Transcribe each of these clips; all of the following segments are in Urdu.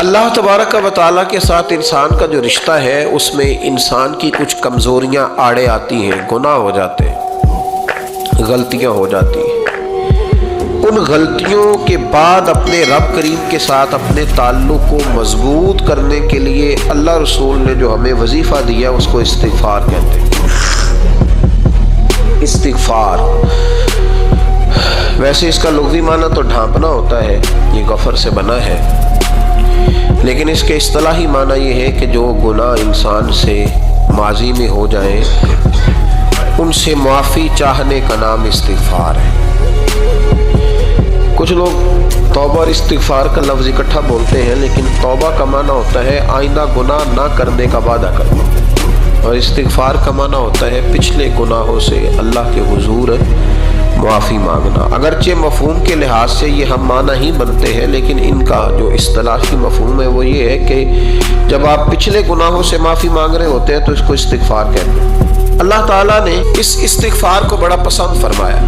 اللہ تبارک و تعالیٰ کے ساتھ انسان کا جو رشتہ ہے اس میں انسان کی کچھ کمزوریاں آڑے آتی ہیں، گناہ ہو جاتے ہیں، غلطیاں ہو جاتی ہیں۔ ان غلطیوں کے بعد اپنے رب کریم کے ساتھ اپنے تعلق کو مضبوط کرنے کے لیے اللہ رسول نے جو ہمیں وظیفہ دیا اس کو استغفار کہتے ہیں۔ استغفار ویسے اس کا لغوی معنی تو ڈھانپنا ہوتا ہے، یہ غفر سے بنا ہے، لیکن اس کے اصطلاحی معنی یہ ہے کہ جو گناہ انسان سے ماضی میں ہو جائیں ان سے معافی چاہنے کا نام استغفار ہے۔ کچھ لوگ توبہ اور استغفار کا لفظ اکٹھا بولتے ہیں، لیکن توبہ کا معنی ہوتا ہے آئندہ گناہ نہ کرنے کا وعدہ کرنا، اور استغفار کا معنی ہوتا ہے پچھلے گناہوں سے اللہ کے حضور معافی مانگنا۔ اگرچہ مفہوم کے لحاظ سے یہ ہم معنی ہی بنتے ہیں، لیکن ان کا جو اصطلاحی مفہوم ہے وہ یہ ہے کہ جب آپ پچھلے گناہوں سے معافی مانگ رہے ہوتے ہیں تو اس کو استغفار کہتے ہیں۔ اللہ تعالیٰ نے اس استغفار کو بڑا پسند فرمایا،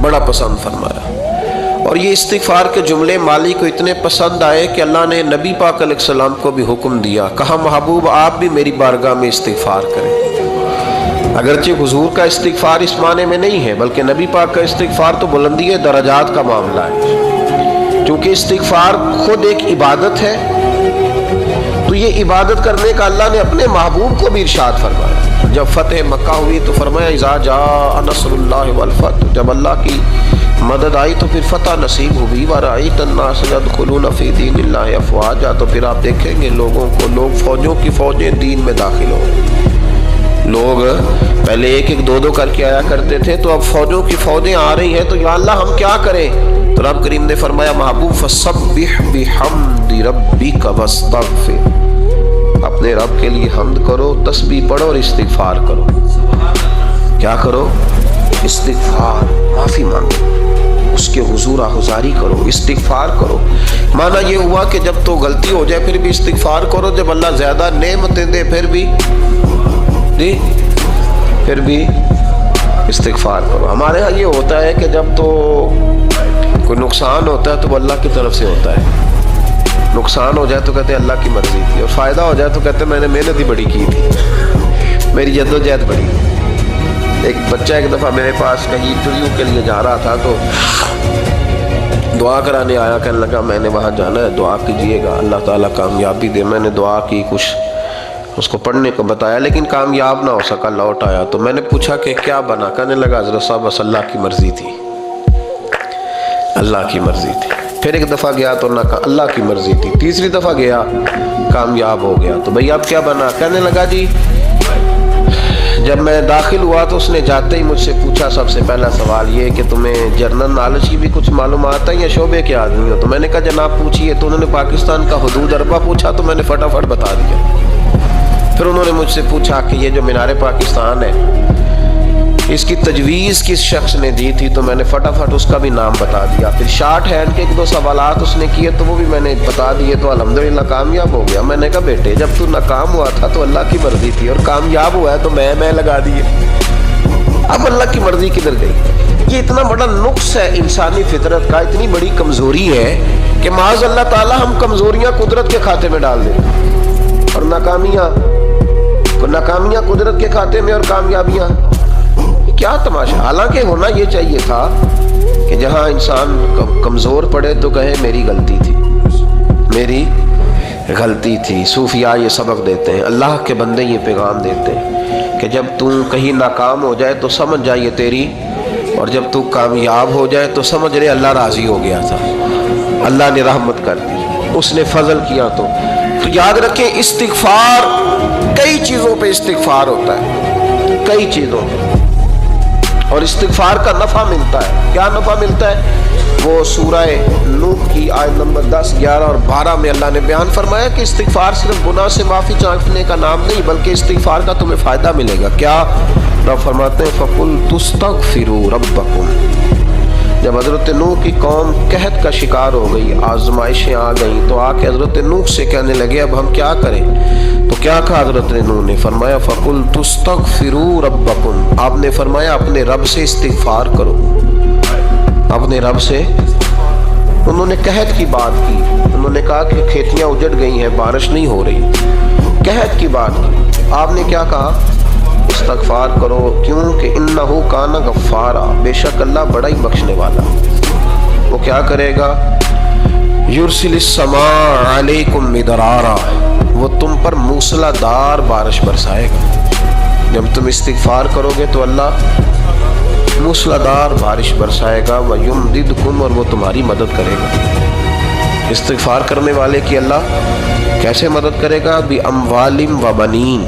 بڑا پسند فرمایا، اور یہ استغفار کے جملے مالی کو اتنے پسند آئے کہ اللہ نے نبی پاک علیہ السلام کو بھی حکم دیا، کہا محبوب آپ بھی میری بارگاہ میں استغفار کریں۔ اگرچہ حضور کا استغفار اس معنی میں نہیں ہے، بلکہ نبی پاک کا استغفار تو بلندی درجات کا معاملہ ہے، کیونکہ استغفار خود ایک عبادت ہے، تو یہ عبادت کرنے کا اللہ نے اپنے محبوب کو بھی ارشاد فرمایا۔ جب فتح مکہ ہوئی تو فرمایا اذا جاء نصر اللہ والفتح، جب اللہ کی مدد آئی تو پھر فتح نصیب ہوئی، وَرَأَيْتَ النَّاسَ يَدْخُلُونَ فِي دِينِ اللَّهِ أَفْوَاجًا، تو پھر آپ دیکھیں گے لوگوں کو، لوگ فوجوں کی فوجیں دین میں داخل ہو گئے۔ لوگ پہلے ایک ایک دو دو کر کے آیا کرتے تھے، تو اب فوجوں کی فوجیں آ رہی ہیں، تو یا اللہ ہم کیا کریں؟ تو رب کریم نے فرمایا محبوب فَسَبِّحْ بِحَمْدِ رَبِّكَ وَاسْتَغْفِرْ، اپنے رب کے لیے حمد کرو، تسبیح پڑھو اور استغفار کرو۔ کیا کرو؟ استغفار، معافی مانگو، اس کے حضور آہذاری کرو، استغفار کرو۔ معنی یہ ہوا کہ جب تو غلطی ہو جائے پھر بھی استغفار کرو، جب اللہ زیادہ نعمتیں دے پھر بھی استغفار کرو۔ ہمارے ہاں یہ ہوتا ہے کہ جب تو کوئی نقصان ہوتا ہے تو وہ اللہ کی طرف سے ہوتا ہے، نقصان ہو جائے تو کہتے ہیں اللہ کی مرضی تھی، اور فائدہ ہو جائے تو کہتے ہیں میں نے محنت ہی بڑی کی تھی، میری جدوجہد بڑی۔ ایک بچہ ایک دفعہ میرے پاس کہیں انٹرویو کے لیے جا رہا تھا، تو دعا کرانے آیا، کہنے لگا میں نے وہاں جانا ہے، دعا کیجیے گا اللہ تعالیٰ کامیابی دے۔ میں نے دعا کی، کچھ اس کو پڑھنے کو بتایا، لیکن کامیاب نہ ہو سکا، لوٹ آیا۔ تو میں نے پوچھا کہ کیا بنا؟ کہنے لگا حضرت صاحب بس اللہ کی مرضی تھی، اللہ کی مرضی تھی۔ پھر ایک دفعہ گیا تو اللہ کی مرضی تھی، تیسری دفعہ گیا کامیاب ہو گیا۔ تو بھئی اب کیا بنا؟ کہنے لگا جی جب میں داخل ہوا تو اس نے جاتے ہی مجھ سے پوچھا سب سے پہلا سوال یہ کہ تمہیں جنرل نالج کی بھی کچھ معلومات ہے یا شعبے کے آدمی ہو؟ تو میں نے کہا جناب پوچھیے۔ تو انہوں نے پاکستان کا حدود اربہ پوچھا تو میں نے فٹافٹ بتا دیا۔ پھر انہوں نے مجھ سے پوچھا کہ یہ جو مینار پاکستان ہے اس کی تجویز کس شخص نے دی تھی؟ تو میں نے فٹافٹ اس کا بھی نام بتا دیا۔ پھر شارٹ ہینڈ کے ایک دو سوالات اس نے کیے تو وہ بھی میں نے بتا دیے، تو الحمدللہ کامیاب ہو گیا۔ میں نے کہا بیٹے جب تو ناکام ہوا تھا تو اللہ کی مرضی تھی، اور کامیاب ہوا ہے تو میں لگا دیے، اب اللہ کی مرضی کدھر گئی؟ یہ اتنا بڑا نقص ہے انسانی فطرت کا، اتنی بڑی کمزوری ہے کہ معاذ اللہ تعالی ہم کمزوریاں قدرت کے کھاتے میں ڈال دیتے ہیں، اور ناکامیاں قدرت کے کھاتے میں، اور کامیابیاں کیا تماشا۔ حالانکہ ہونا یہ چاہیے تھا کہ جہاں انسان کمزور پڑے تو کہے میری غلطی تھی، میری غلطی تھی۔ صوفیاء یہ سبق دیتے ہیں، اللہ کے بندے یہ پیغام دیتے ہیں کہ جب تو کہیں ناکام ہو جائے تو سمجھ جائے یہ تیری، اور جب تو کامیاب ہو جائے تو سمجھ رہے اللہ راضی ہو گیا تھا، اللہ نے رحمت کر دی، اس نے فضل کیا۔ تو یاد رکھیں استغفار کئی چیزوں پہ استغفار ہوتا ہے، کئی چیزوں پہ، اور استغفار کا نفع ملتا ہے۔ کیا نفع ملتا ہے؟ وہ سورہ نوح کی آیت نمبر 10، 11 اور 12 میں اللہ نے بیان فرمایا کہ استغفار صرف گناہ سے معافی چاہنے کا نام نہیں، بلکہ استغفار کا تمہیں فائدہ ملے گا۔ کیا؟ رب فرماتے ہیں فَقُلْ تُسْتَغْفِرُوا رَبَّكُمْ۔ جب حضرت نوح کی قوم قحط کا شکار ہو گئی، آزمائشیں آ گئیں، تو آ کے حضرت نوح سے کہنے لگے اب ہم کیا کریں؟ تو کیا کہا حضرت نوح نے؟ فرمایا فَقُلْ تُسْتَغْفِرُوا رَبَّكُمْ، آپ نے فرمایا اپنے رب سے استغفار کرو، اپنے رب سے۔ انہوں نے قحط کی بات کی، انہوں نے کہا کہ کھیتیاں اجڑ گئی ہیں, بارش نہیں ہو رہی, قحط کی بات کی. آپ نے کیا کہا؟ استغفار کرو, کیونکہ انہو کان غفارا, بے شک اللہ بڑا ہی بخشنے والا. وہ کیا کرے گا؟ یرسل السماء علیکم مدرارا, وہ تم پر موسلا دار بارش برسائے گا. جب تم استغفار کرو گے تو اللہ موسلا دار بارش برسائے گا. وَيُمْدِدْكُمْ, اور وہ تمہاری مدد کرے گا. استغفار کرنے والے کی اللہ کیسے مدد کرے گا؟ بِأَمْوَالٍ وَبَنِينَ,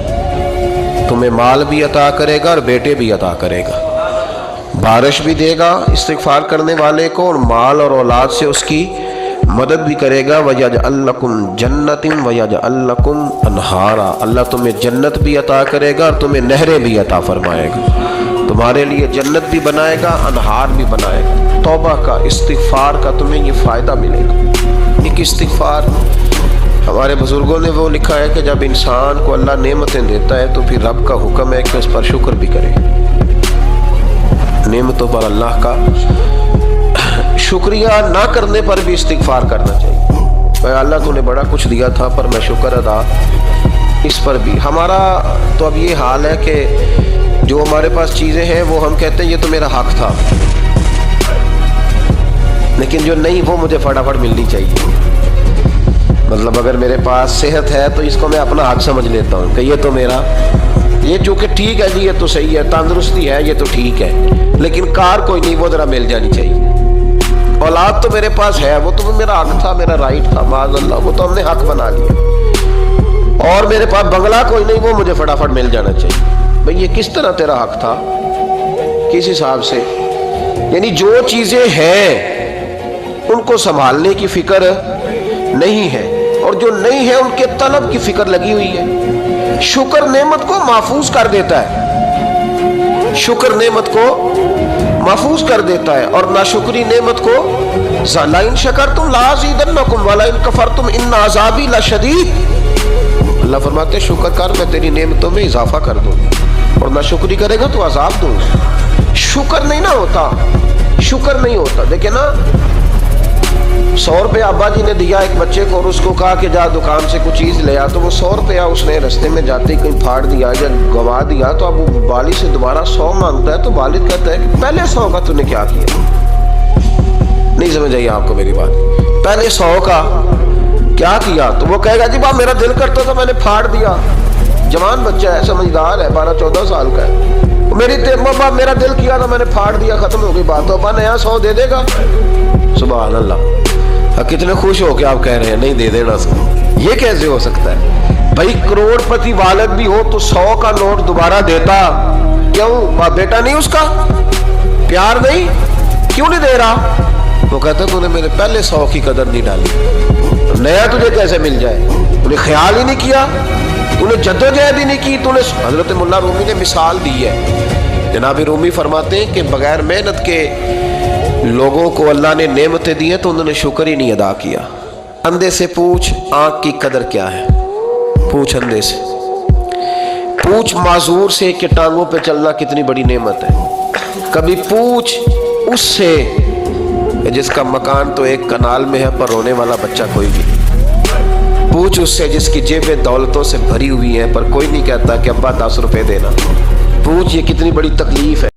تمہیں مال بھی عطا کرے گا اور بیٹے بھی عطا کرے گا. بارش بھی دے گا استغفار کرنے والے کو, اور مال اور اولاد سے اس کی مدد بھی کرے گا. وَيَجْعَلْ لَكُمْ جَنَّةٍ وَيَجْعَلْ لَكُمْ أَنْهَارًا, اللہ تمہیں جنت بھی عطا کرے گا اور تمہیں نہریں بھی عطا فرمائے گا. تمہارے لیے جنت بھی بنائے گا, انہار بھی بنائے گا. توبہ کا, استغفار کا تمہیں یہ فائدہ ملے گا. ایک استغفار, ہمارے بزرگوں نے وہ لکھا ہے کہ جب انسان کو اللہ نعمتیں دیتا ہے تو پھر رب کا حکم ہے کہ اس پر شکر بھی کرے. نعمتوں پر اللہ کا شکریہ نہ کرنے پر بھی استغفار کرنا چاہیے. اے اللہ تو نے بڑا کچھ دیا تھا پر میں شکر ادا اس پر بھی. ہمارا تو اب یہ حال ہے کہ جو ہمارے پاس چیزیں ہیں وہ ہم کہتے ہیں یہ تو میرا حق تھا, لیکن جو نہیں وہ مجھے فٹافٹ ملنی چاہیے. مطلب اگر میرے پاس صحت ہے تو اس کو میں اپنا حق سمجھ لیتا ہوں کہ یہ تو میرا, یہ چونکہ ٹھیک ہے جی, یہ تو صحیح ہے, تندرستی ہے, یہ تو ٹھیک ہے, لیکن کار کوئی نہیں, وہ ذرا مل جانی چاہیے. اولاد تو میرے پاس ہے, وہ تو میرا حق تھا, میرا رائٹ تھا, معاذ اللہ وہ تو ہم نے حق بنا لیا. اور میرے پاس بنگلہ کوئی نہیں, وہ مجھے فٹافٹ مل جانا چاہیے. بھئی یہ کس طرح تیرا حق تھا, کس حساب سے؟ یعنی جو چیزیں ہیں ان کو سنبھالنے کی فکر نہیں ہے, اور جو نہیں ہے ان کے طلب کی فکر لگی ہوئی ہے. شکر نعمت کو محفوظ کر دیتا ہے, شکر نعمت کو محفوظ کر دیتا ہے, اور ناشکری نعمت کو لَئِن شَكَرْتُمْ لَأَزِيدَنَّكُمْ وَلَئِن كَفَرْتُمْ إِنَّ عَذَابِي لَشَدِيدٌ. اللہ فرماتے ہیں شکر کر, میں تیری نعمتوں میں اضافہ کر دوں, اور ناشکری کرے گا تو عذاب دوں. شکر نہیں نہ ہوتا, شکر نہیں ہوتا. دیکھیں نا, 100 روپے ابا جی نے دیا ایک بچے کو, اور اس کو کہا کہ جا دکان سے کچھ چیز لے آ, تو وہ 100 روپیہ اس نے رستے میں جاتے ہی کہیں پھاڑ دیا یا گوا دیا. تو اب وہ والد سے دوبارہ 100 مانگتا ہے, تو والد کہتا ہے کہ پہلے 100 کا تو نے کیا کیا؟ نہیں سمجھ آئی آپ کو میری بات؟ پہلے 100 کا کیا کیا؟ تو وہ کہے گا جی باپ میرا دل کرتا تھا میں نے پھاڑ دیا. جوان بچہ ہے, سمجھدار ہے, 12-14 سال کا ہے. میری باپ میرا دل کیا تھا میں نے پھاڑ دیا, ختم ہو گئی بات. تو ابا نیا 100 دے دے گا. سبحان اللہ, کتنے خوش ہو کے آپ کہہ رہے ہیں نہیں دے دینا سو. یہ کیسے ہو سکتا ہے بھائی؟ کروڑ پتی والد بھی ہو تو 100 کا نوٹ دوبارہ دیتا کیوں؟ بیٹا نہیں اس کا, پیار نہیں, کیوں نہیں دے رہا؟ وہ کہتا تو نے میرے پہلے 100 کی قدر نہیں ڈالی, نیا تجھے کیسے مل جائے؟ انہیں خیال ہی نہیں کیا, انہیں جدوجہد ہی نہیں کی. حضرت مولانا رومی نے مثال دی ہے. جناب رومی فرماتے ہیں کہ بغیر محنت کے لوگوں کو اللہ نے نعمتیں دی ہیں تو انہوں نے شکر ہی نہیں ادا کیا. اندھے سے پوچھ آنکھ کی قدر کیا ہے, پوچھ اندھے سے, پوچھ معذور سے کہ ٹانگوں پہ چلنا کتنی بڑی نعمت ہے. کبھی پوچھ اس سے جس کا مکان تو ایک کنال میں ہے پر رونے والا بچہ کوئی بھی نہیں. پوچھ اس سے جس کی جیبیں دولتوں سے بھری ہوئی ہیں پر کوئی نہیں کہتا کہ ابا 10 روپے دینا. پوچھ یہ کتنی بڑی تکلیف ہے.